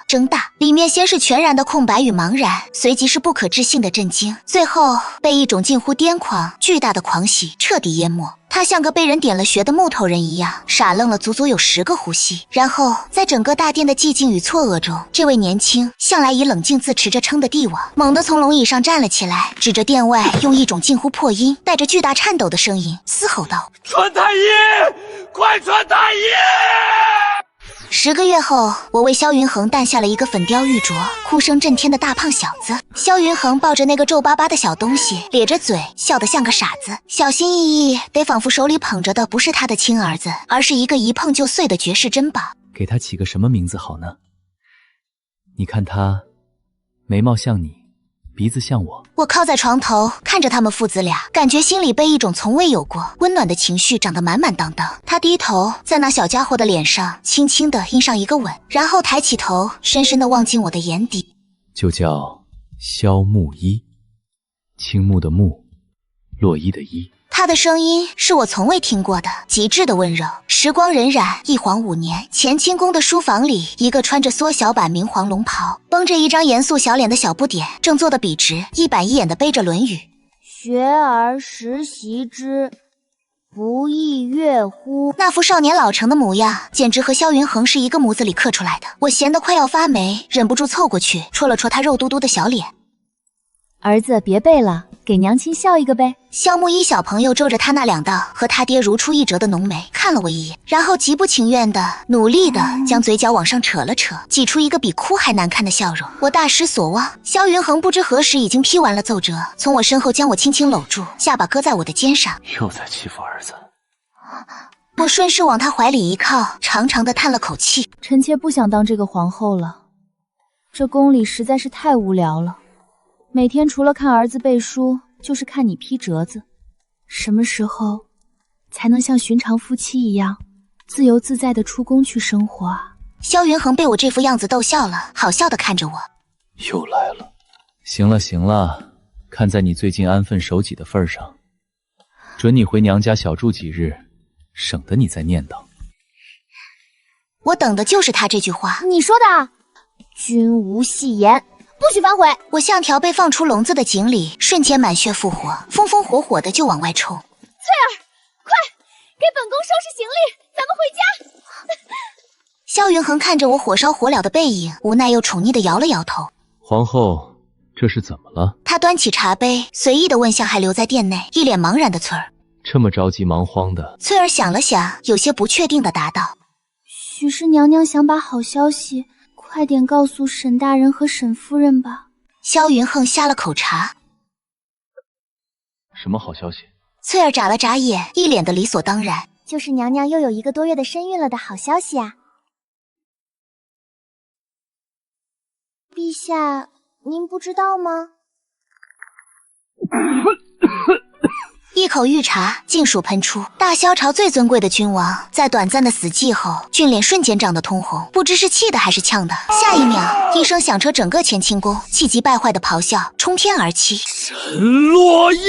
睁大，里面先是全然的空白与茫然，随即是不可置信的震惊，最后被一种近乎癫狂巨大的狂喜彻底淹没。他像个被人点了穴的木头人一样，傻愣了足足有10个呼吸，然后在整个大殿的寂静与错愕中，这位年轻向来以冷静自持着称的帝王，猛地从龙椅上站了起来，指着殿外，用一种近乎破音、带着巨大颤抖的声音嘶吼道：传太医，快传太医！10个月后，我为萧云恒诞下了一个粉雕玉琢、哭声震天的大胖小子。萧云恒抱着那个皱巴巴的小东西，咧着嘴，笑得像个傻子，小心翼翼，得仿佛手里捧着的不是他的亲儿子，而是一个一碰就碎的绝世珍宝。给他起个什么名字好呢？你看他，眉毛像你，鼻子像我。我靠在床头，看着他们父子俩，感觉心里被一种从未有过温暖的情绪长得满满当当。他低头在那小家伙的脸上轻轻地印上一个吻，然后抬起头，深深地望进我的眼底。就叫萧木依，青木的木，洛伊的伊。他的声音是我从未听过的，极致的温柔。时光荏苒，一晃5年，乾清宫的书房里，一个穿着缩小版明黄龙袍，绷着一张严肃小脸的小不点，正坐得笔直，一板一眼地背着《论语》。学而时习之，不亦乐乎？那副少年老成的模样，简直和萧云恒是一个模子里刻出来的。我闲得快要发霉，忍不住凑过去，戳了戳他肉嘟嘟的小脸。儿子，别背了，给娘亲笑一个呗。萧木依小朋友皱着他那2道和他爹如出一辙的浓眉，看了我一眼，然后极不情愿的、努力的将嘴角往上扯了扯，挤出一个比哭还难看的笑容。我大失所望，萧云恒不知何时已经批完了奏折，从我身后将我轻轻搂住，下巴搁在我的肩上。又在欺负儿子。我顺势往他怀里一靠，长长的叹了口气。臣妾不想当这个皇后了，这宫里实在是太无聊了。每天除了看儿子背书，就是看你批折子。什么时候才能像寻常夫妻一样，自由自在的出宫去生活啊？萧云恒被我这副样子逗笑了，好笑的看着我。又来了。行了行了，看在你最近安分守己的份上，准你回娘家小住几日，省得你再念叨。我等的就是他这句话。你说的，君无戏言，不许反悔。我像条被放出笼子的锦鲤，瞬间满血复活，风风火火的就往外冲。翠儿，快给本宫收拾行李，咱们回家。萧云恒看着我火烧火燎的背影，无奈又宠溺的摇了摇头。皇后，这是怎么了？他端起茶杯，随意的问向还留在店内一脸茫然的翠儿。这么着急忙慌的？翠儿想了想，有些不确定的答道：许是娘娘想把好消息快点告诉沈大人和沈夫人吧。萧云恒下了口茶。什么好消息？翠儿眨了眨眼，一脸的理所当然。就是娘娘又有1个多月的身孕了的好消息啊。陛下，您不知道吗？一口御茶尽数喷出，大萧朝最尊贵的君王，在短暂的死寂后，俊脸瞬间涨得通红，不知是气的还是呛的。下一秒，一声响彻整个乾清宫，气急败坏的咆哮冲天而起。沈洛伊，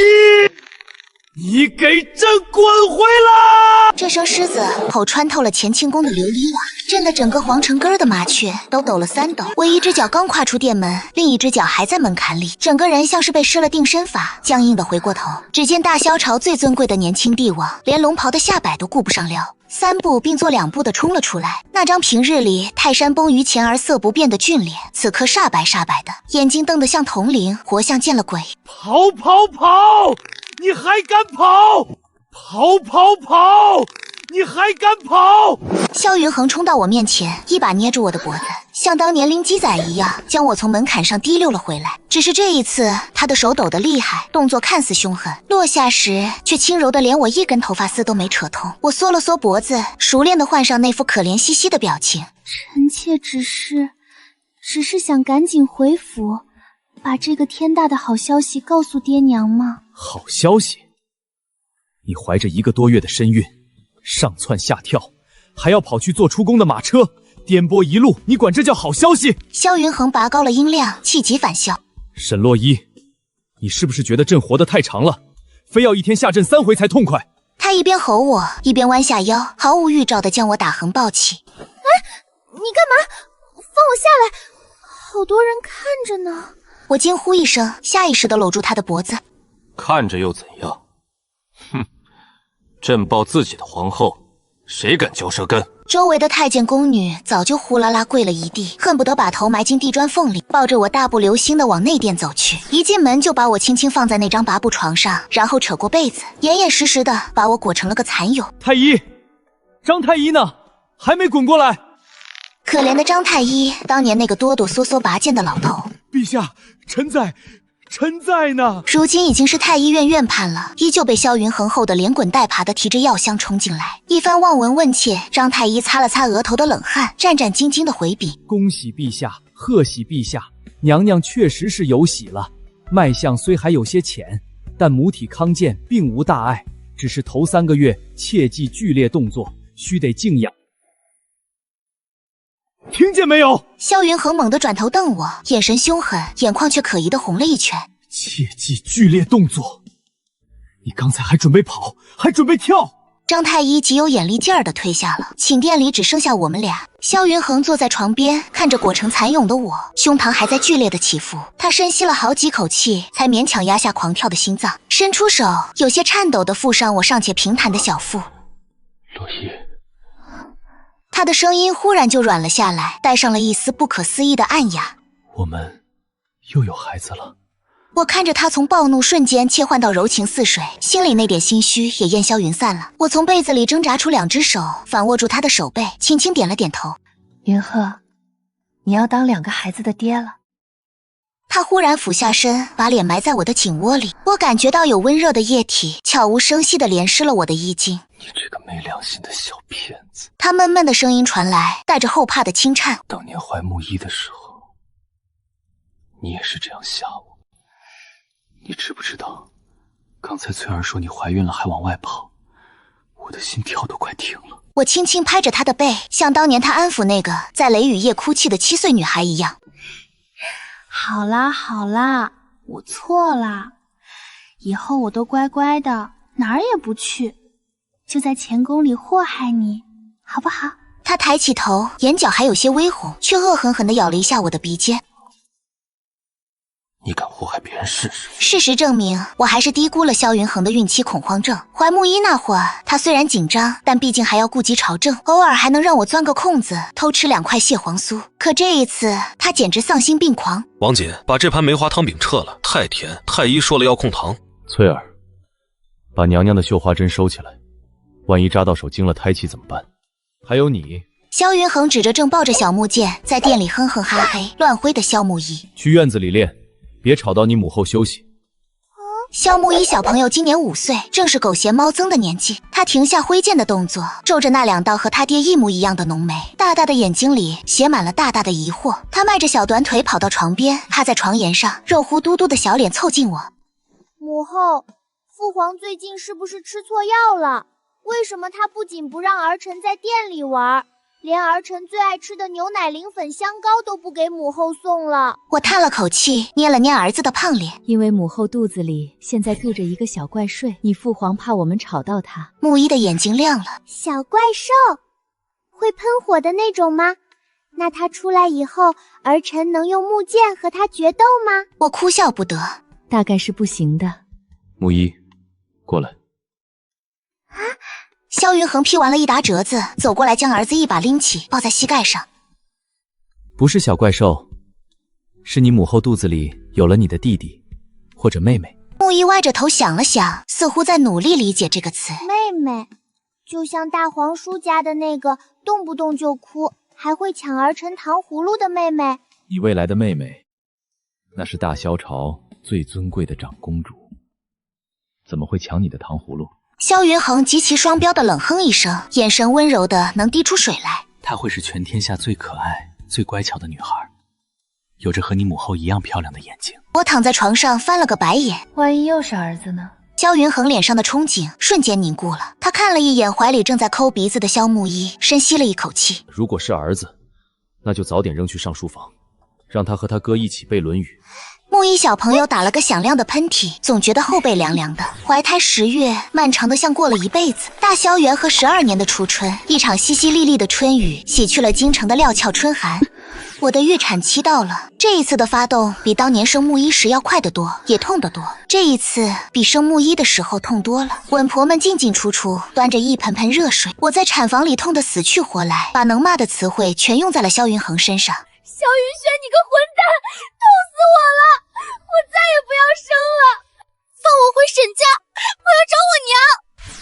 你给朕滚回来！这声狮子吼穿透了乾清宫的琉璃瓦，震得整个皇城根儿的麻雀都抖了3抖。我一只脚刚跨出店门，另一只脚还在门槛里，整个人像是被施了定身法，僵硬的回过头，只见大萧朝最尊贵的年轻帝王，连龙袍的下摆都顾不上撩，3步并作2步的冲了出来。那张平日里泰山崩于前而色不变的俊脸，此刻煞白煞白的，眼睛瞪得像铜铃，活像见了鬼。跑跑跑！你还敢跑！跑跑跑！你还敢跑！萧云恒冲到我面前，一把捏住我的脖子，像当年拎鸡仔一样将我从门槛上提溜了回来。只是这一次，他的手抖得厉害，动作看似凶狠，落下时却轻柔的连我一根头发丝都没扯痛。我缩了缩脖子，熟练的换上那副可怜兮兮的表情。臣妾只是想赶紧回府，把这个天大的好消息告诉爹娘吗？好消息？你怀着1个多月的身孕，上蹿下跳，还要跑去坐出宫的马车，颠簸一路，你管这叫好消息？萧云恒拔高了音量，气急反笑。沈洛伊，你是不是觉得朕活得太长了，非要一天下朕3回才痛快？他一边吼我，一边弯下腰，毫无预兆地将我打横抱起。哎，你干嘛？放我下来，好多人看着呢。我惊呼一声，下意识地搂住他的脖子。看着又怎样？哼，朕抱自己的皇后，谁敢嚼舌根？周围的太监宫女早就呼啦啦跪了一地，恨不得把头埋进地砖缝里，抱着我大步流星地往内殿走去。一进门就把我轻轻放在那张拔布床上，然后扯过被子，严严实实地把我裹成了个蚕蛹。太医，张太医呢？还没滚过来？可怜的张太医，当年那个哆哆嗦嗦拔剑的老头。陛下，臣在呢。如今已经是太医院院判了，依旧被萧云恒后的连滚带爬的提着药箱冲进来。一番望闻问切，张太医擦了擦额头的冷汗，战战兢兢的回禀：恭喜陛下，贺喜陛下，娘娘确实是有喜了。脉象虽还有些浅，但母体康健，并无大碍，只是头3个月切忌剧烈动作，须得静养。听见没有？萧云恒猛地转头瞪我，眼神凶狠，眼眶却可疑地红了一圈。切忌剧烈动作！你刚才还准备跑，还准备跳！张太医极有眼力劲儿地退下了，寝殿里只剩下我们俩。萧云恒坐在床边，看着裹成蚕蛹的我，胸膛还在剧烈的起伏。他深吸了好几口气，才勉强压下狂跳的心脏，伸出手，有些颤抖地附上我尚且平坦的小腹。洛伊。他的声音忽然就软了下来，带上了一丝不可思议的暗哑。我们又有孩子了。我看着他从暴怒瞬间切换到柔情似水，心里那点心虚也烟消云散了。我从被子里挣扎出2只手，反握住他的手背，轻轻点了点头。云鹤，你要当2个孩子的爹了。他忽然俯下身，把脸埋在我的颈窝里，我感觉到有温热的液体悄无声息地淋湿了我的衣襟。你这个没良心的小骗子！他闷闷的声音传来，带着后怕的轻颤。当年怀木一的时候，你也是这样吓我。你知不知道，刚才翠儿说你怀孕了还往外跑，我的心跳都快停了。我轻轻拍着她的背，像当年她安抚那个在雷雨夜哭泣的7岁女孩一样。好啦好啦，我错啦，以后我都乖乖的，哪儿也不去，就在钱宫里祸害你，好不好？他抬起头，眼角还有些微红，却恶狠狠地咬了一下我的鼻尖。你敢祸害别人试试？事实证明，我还是低估了萧云恒的孕期恐慌症。怀木一那会儿，他虽然紧张，但毕竟还要顾及朝政，偶尔还能让我钻个空子偷吃2块蟹黄酥。可这一次，他简直丧心病狂。王锦，把这盘梅花汤饼撤了，太甜，太医说了要控糖。翠儿，把娘娘的绣花针收起来，万一扎到手惊了胎气怎么办？还有你。萧云恒指着正抱着小木剑在店里哼哼哈嘿乱挥的萧木一，去院子里练，别吵到你母后休息。萧木一小朋友今年5岁，正是狗嫌猫增的年纪。他停下挥剑的动作，皱着那2道和他爹一模一样的浓眉，大大的眼睛里写满了大大的疑惑。他迈着小短腿跑到床边，趴在床沿上，肉乎嘟嘟的小脸凑近我。母后，父皇最近是不是吃错药了？为什么他不仅不让儿臣在店里玩，连儿臣最爱吃的牛奶磷粉香膏都不给母后送了？我叹了口气，捏了捏儿子的胖脸。因为母后肚子里现在住着一个小怪兽，你父皇怕我们吵到他。木一的眼睛亮了。小怪兽？会喷火的那种吗？那他出来以后，儿臣能用木剑和他决斗吗？我哭笑不得。大概是不行的。木一，过来。萧云恒劈完了一沓折子，走过来将儿子一把拎起，抱在膝盖上。不是小怪兽，是你母后肚子里有了你的弟弟或者妹妹。木一歪着头想了想，似乎在努力理解这个词。妹妹，就像大皇叔家的那个动不动就哭，还会抢儿臣糖葫芦的妹妹。你未来的妹妹，那是大萧朝最尊贵的长公主，怎么会抢你的糖葫芦？萧云恒极其双标的冷哼一声，眼神温柔的能滴出水来。她会是全天下最可爱、最乖巧的女孩，有着和你母后一样漂亮的眼睛。我躺在床上翻了个白眼，万一又是儿子呢？萧云恒脸上的憧憬瞬间凝固了，他看了一眼怀里正在抠鼻子的萧木一，深吸了一口气。如果是儿子，那就早点扔去上书房，让他和他哥一起背《论语》。木一小朋友打了个响亮的喷嚏，总觉得后背凉凉的。怀胎10月，漫长的像过了一辈子。大萧元和12年的初春，一场淅淅沥沥的春雨，洗去了京城的料峭春寒。我的预产期到了，这一次的发动比当年生木一时要快得多，也痛得多。这一次比生木一的时候痛多了。稳婆们进进出出，端着一盆盆热水。我在产房里痛得死去活来，把能骂的词汇全用在了萧云恒身上。萧云轩，你个混蛋，痛死我了！我再也不要生了，放我回沈家，我要找我娘。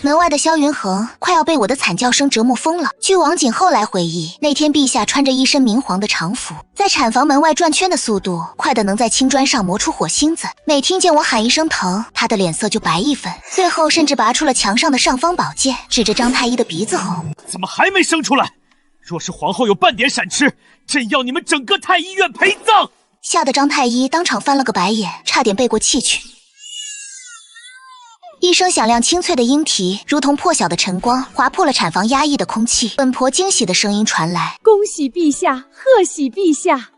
门外的萧云恒快要被我的惨叫声折磨疯了。据王景后来回忆，那天陛下穿着一身明黄的常服，在产房门外转圈的速度快得能在青砖上磨出火星子。每听见我喊一声疼，他的脸色就白一分，最后甚至拔出了墙上的尚方宝剑，指着张太医的鼻子吼：怎么还没生出来？若是皇后有半点闪失，朕要你们整个太医院陪葬！吓得张太医当场翻了个白眼，差点背过气去。一声响亮清脆的莺啼，如同破晓的晨光，划破了产房压抑的空气。本婆惊喜的声音传来：恭喜陛下，贺喜陛下！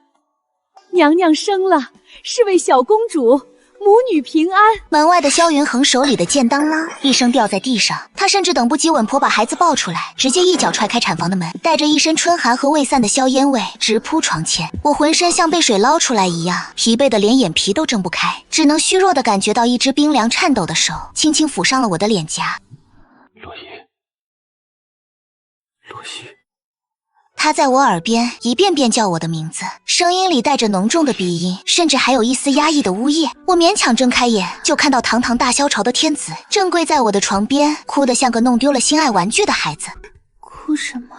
娘娘生了，是位小公主，母女平安。门外的萧云恒手里的剑当啷一声掉在地上，他甚至等不及稳婆把孩子抱出来，直接一脚踹开产房的门，带着一身春寒和未散的硝烟味直扑床前。我浑身像被水捞出来一样，疲惫的连眼皮都睁不开，只能虚弱的感觉到一只冰凉颤抖的手轻轻抚上了我的脸颊。洛伊，洛伊。他在我耳边一遍遍叫我的名字，声音里带着浓重的鼻音，甚至还有一丝压抑的呜咽。我勉强睁开眼，就看到堂堂大萧朝的天子正跪在我的床边，哭得像个弄丢了心爱玩具的孩子。哭什么？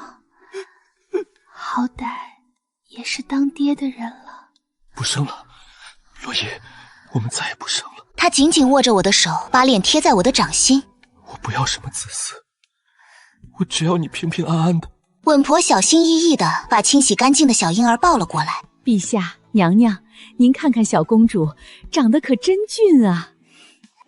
好歹也是当爹的人了。不生了，洛伊，我们再也不生了。他紧紧握着我的手，把脸贴在我的掌心。我不要什么子嗣，我只要你平平安安的。稳婆小心翼翼地把清洗干净的小婴儿抱了过来。陛下，娘娘，您看看小公主，长得可真俊啊！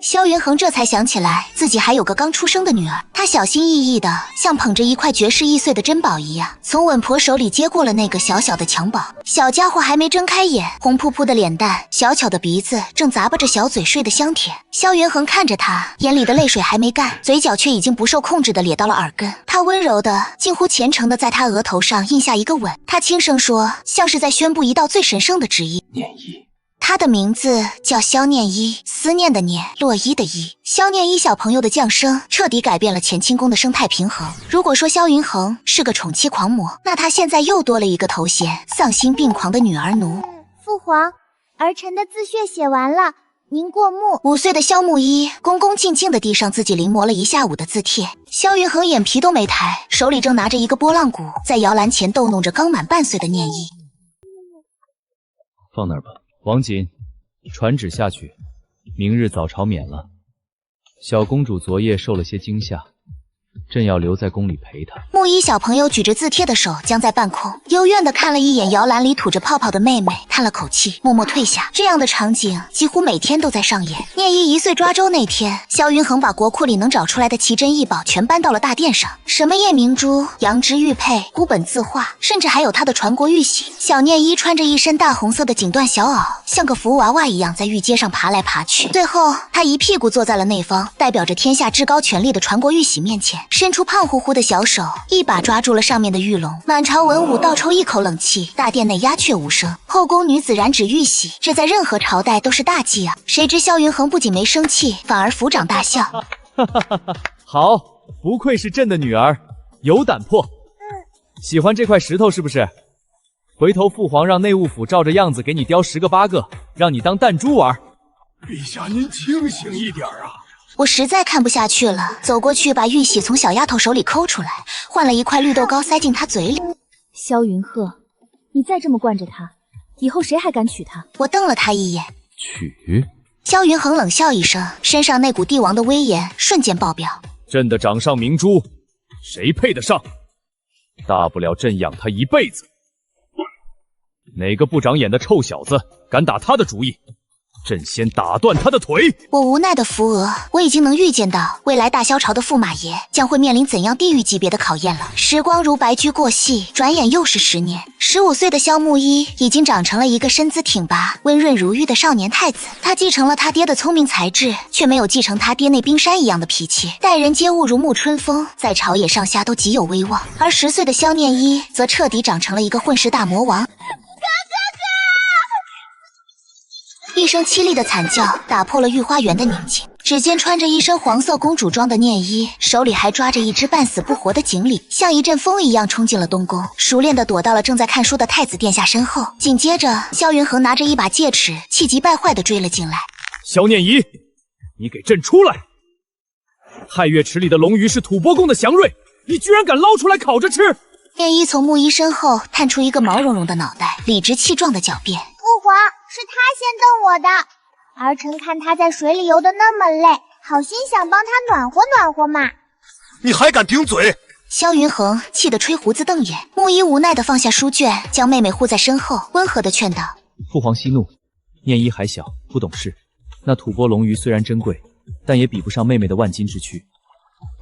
萧云恒这才想起来自己还有个刚出生的女儿，他小心翼翼的像捧着一块绝世易碎的珍宝一样，从稳婆手里接过了那个小小的襁褓。小家伙还没睁开眼，红扑扑的脸蛋，小巧的鼻子正咂巴着小嘴，睡得香甜。萧云恒看着他，眼里的泪水还没干，嘴角却已经不受控制的咧到了耳根。他温柔的近乎虔诚的在他额头上印下一个吻，他轻声说，像是在宣布一道最神圣的旨意。念一。他的名字叫萧念一，思念的念，洛伊的伊。萧念一小朋友的降生彻底改变了乾清宫的生态平衡。如果说萧云恒是个宠妻狂魔，那他现在又多了一个头衔，丧心病狂的女儿奴。父皇，儿臣的自血写完了，您过目。5岁的萧木一恭恭敬敬地递上自己临摹了一下午的字帖。萧云恒眼皮都没抬，手里正拿着一个拨浪鼓，在摇篮前逗弄着刚满半岁的念一。放那儿吧。王锦，传旨下去，明日早朝免了。小公主昨夜受了些惊吓，朕要留在宫里陪她。木一小朋友举着字帖的手僵在半空，幽怨地看了一眼摇篮里吐着泡泡的妹妹，叹了口气，默默退下。这样的场景几乎每天都在上演。念一1岁抓周那天，萧云恒把国库里能找出来的奇珍异宝全搬到了大殿上，什么夜明珠、羊脂玉佩、孤本字画，甚至还有他的传国玉玺。小念一穿着一身大红色的锦缎小袄，像个福娃娃一样在玉阶上爬来爬去。最后，他一屁股坐在了那方代表着天下至高权力的传国玉玺面前，伸出胖乎乎的小手，一把抓住了上面的玉龙。满朝文武倒抽一口冷气，大殿内鸦雀无声。后宫女子染指玉玺，这在任何朝代都是大忌啊！谁知萧云恒不仅没生气，反而抚掌大笑。好，不愧是朕的女儿，有胆魄。喜欢这块石头是不是？回头父皇让内务府照着样子给你雕10个8个，让你当弹珠玩。陛下您清醒一点啊！我实在看不下去了，走过去把玉玺从小丫头手里抠出来，换了一块绿豆糕塞进她嘴里。萧云鹤，你再这么惯着她，以后谁还敢娶她？我瞪了他一眼。娶？萧云恒冷笑一声，身上那股帝王的威严瞬间爆表。朕的掌上明珠，谁配得上？大不了朕养他一辈子。哪个不长眼的臭小子敢打他的主意，朕先打断他的腿！我无奈的扶额，我已经能预见到未来大萧朝的驸马爷将会面临怎样地狱级别的考验了。时光如白驹过隙，转眼又是10年。15岁的萧木一已经长成了一个身姿挺拔、温润如玉的少年太子。他继承了他爹的聪明才智，却没有继承他爹那冰山一样的脾气，待人接物如沐春风，在朝野上下都极有威望。而10岁的萧念一则彻底长成了一个混世大魔王。一声凄厉的惨叫打破了御花园的宁静。只见穿着一身黄色公主装的念一，手里还抓着一只半死不活的锦鲤，像一阵风一样冲进了东宫，熟练地躲到了正在看书的太子殿下身后。紧接着，萧云恒拿着一把戒尺，气急败坏地追了进来。萧念一，你给朕出来！太岳池里的龙鱼是吐蕃宫的祥瑞，你居然敢捞出来烤着吃！念一从木一身后探出一个毛茸茸的脑袋，理直气壮地狡辩：父皇，是他先瞪我的，儿臣看他在水里游得那么累，好心想帮他暖和暖和嘛。你还敢顶嘴！萧云恒气得吹胡子瞪眼，木一无奈地放下书卷，将妹妹护在身后，温和地劝道：父皇息怒，念一还小，不懂事。那吐蕃龙鱼虽然珍贵，但也比不上妹妹的万金之躯。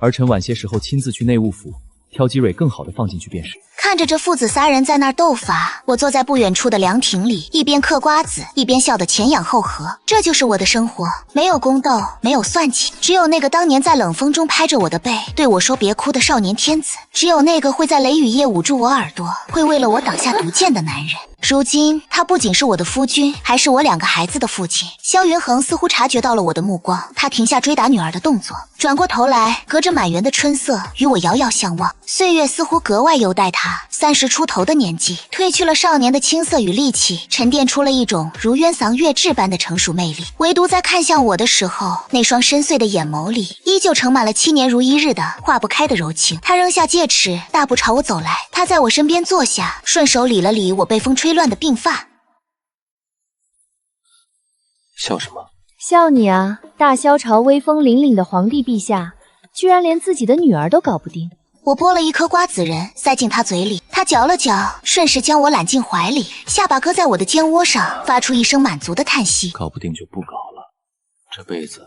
儿臣晚些时候亲自去内务府挑几蕊更好的放进去便是。看着这父子3人在那儿斗法，我坐在不远处的凉亭里，一边嗑瓜子，一边笑得前仰后合。这就是我的生活，没有宫斗，没有算计，只有那个当年在冷风中拍着我的背，对我说别哭的少年天子，只有那个会在雷雨夜捂住我耳朵，会为了我挡下毒箭的男人。如今他不仅是我的夫君，还是我2个孩子的父亲。萧云恒似乎察觉到了我的目光，他停下追打女儿的动作，转过头来，隔着满园的春色与我遥遥相望。岁月似乎格外优待他，30出头的年纪，褪去了少年的青涩与戾气，沉淀出了一种如渊桑月质般的成熟魅力。唯独在看向我的时候，那双深邃的眼眸里依旧盛满了7年如一日的化不开的柔情。他扔下戒尺，大步朝我走来，他在我身边坐下，顺手理了理我被风吹乱的鬓发。笑什么？笑你啊！大萧朝威风凛凛的皇帝陛下，居然连自己的女儿都搞不定。我剥了一颗瓜子仁塞进他嘴里，他嚼了嚼，顺势将我揽进怀里，下巴搁在我的肩窝上，发出一声满足的叹息。搞不定就不搞了，这辈子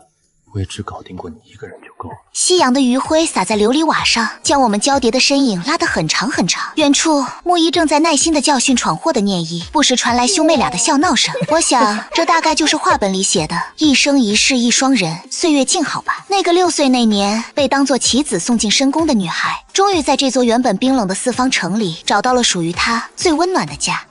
我也只搞定过你一个人就够了。夕阳的余晖洒在琉璃瓦上，将我们交叠的身影拉得很长很长。远处，木一正在耐心地教训闯祸的念一，不时传来兄妹俩的笑闹声。我想，这大概就是话本里写的“一生一世一双人，岁月静好”吧。那个6岁那年被当作棋子送进深宫的女孩，终于在这座原本冰冷的四方城里找到了属于她最温暖的家。